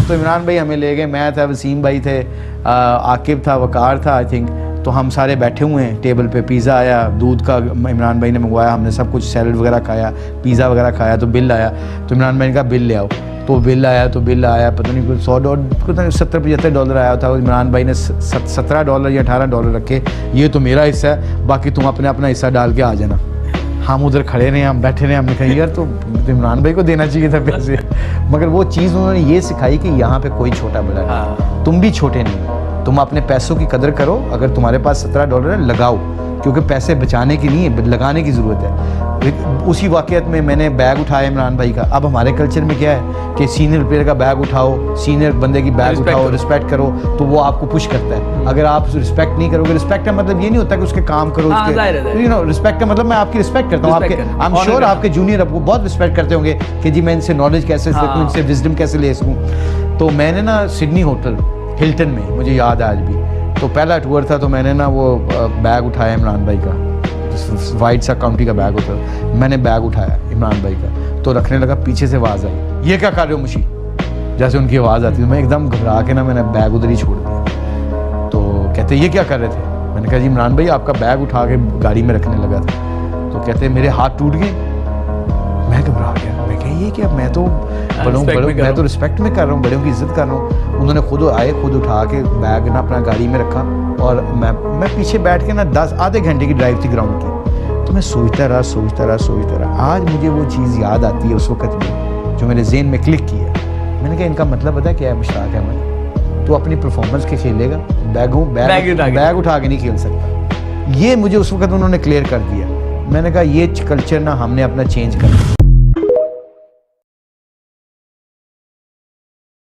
तो इमरान भाई हमें ले गए, मैं था, वसीम भाई थे, आकिब था, वकार था आई थिंक। तो हम सारे बैठे हुए हैं टेबल पे, पिज़्ज़ा आया, दूध का इमरान भाई ने मंगवाया, हमने सब कुछ सैलड वगैरह खाया, पिज़्ज़ा वगैरह खाया। तो बिल आया, तो इमरान भाई ने कहा बिल ले आओ। तो बिल आया, तो बिल आया पता नहीं कुछ $70-75 आया था। इमरान भाई ने $17 या $18 रखे, ये तो मेरा हिस्सा है, बाकी तुम अपने अपना हिस्सा डाल के आ जाना। हम उधर खड़े रहे, हम बैठे रहे, हमने कहा यार तो इमरान भाई को देना चाहिए था पैसे। मगर वो चीज़ उन्होंने ये सिखाई कि यहाँ पे कोई छोटा बड़ा नहीं, तुम भी छोटे नहीं, तुम अपने पैसों की कदर करो। अगर तुम्हारे पास $17 है लगाओ, क्योंकि पैसे बचाने की नहीं है, लगाने की ज़रूरत है। उसी वाक़यात में मैंने बैग उठाया इमरान भाई का। अब हमारे कल्चर में क्या है कि सीनियर प्लेयर का बैग उठाओ, सीनियर बंदे की बैग उठाओ, रिस्पेक्ट करो, तो वो आपको पुश करता है। अगर आप रिस्पेक्ट नहीं करोगे, रिस्पेक्ट का मतलब ये नहीं होता कि उसके काम करो, यू नो, रिस्पेक्ट का मतलब मैं आपकी रिस्पेक्ट करता हूँ, आपके आई एम श्योर आपके जूनियर आपको बहुत रिस्पेक्ट करते होंगे कि जी मैं इनसे नॉलेज कैसे सकूँ, इनसे विजडम कैसे ले सकूँ। तो मैंने ना सिडनी होटल हिल्टन में, मुझे याद है आज भी, तो पहला टूर था, तो मैंने ना वो बैग उठाया इमरान भाई का, वाइट सा काउंटी का बैग होता है, मैंने बैग उठाया इमरान भाई का, तो रखने लगा, पीछे से आवाज़ आई, ये क्या कर रहे हो मुशी, जैसे उनकी आवाज़ आती, तो मैं एकदम घबरा के ना मैंने बैग उधर ही छोड़ दिया। तो कहते ये क्या कर रहे थे? मैंने कहा जी इमरान भाई आपका बैग उठा के गाड़ी में रखने लगा था। तो कहते मेरे हाथ टूट गए। मैं घबरा गया, मैं कहा ये क्या, मैं तो बड़ों मैं तो रिस्पेक्ट में कर रहा हूँ, बड़ों की इज्जत कर रहा हूँ। उन्होंने खुद आए, खुद उठा के बैग ना अपना गाड़ी में रखा, और मैं पीछे बैठ के ना आधे घंटे की ड्राइव थी ग्राउंड की। तो मैं सोचता रहा। आज मुझे वो चीज़ याद आती है उस वक़्त में, जो मेरे ज़हन में क्लिक किया। मैंने कहा इनका मतलब पता है क्या है मुश्ताक अहमद, तो अपनी परफॉर्मेंस के खेलेगा, बैग उठा के नहीं खेल सकता। ये मुझे उस वक़्त उन्होंने क्लियर कर दिया। मैंने कहा ये कल्चर ना हमने अपना चेंज करना।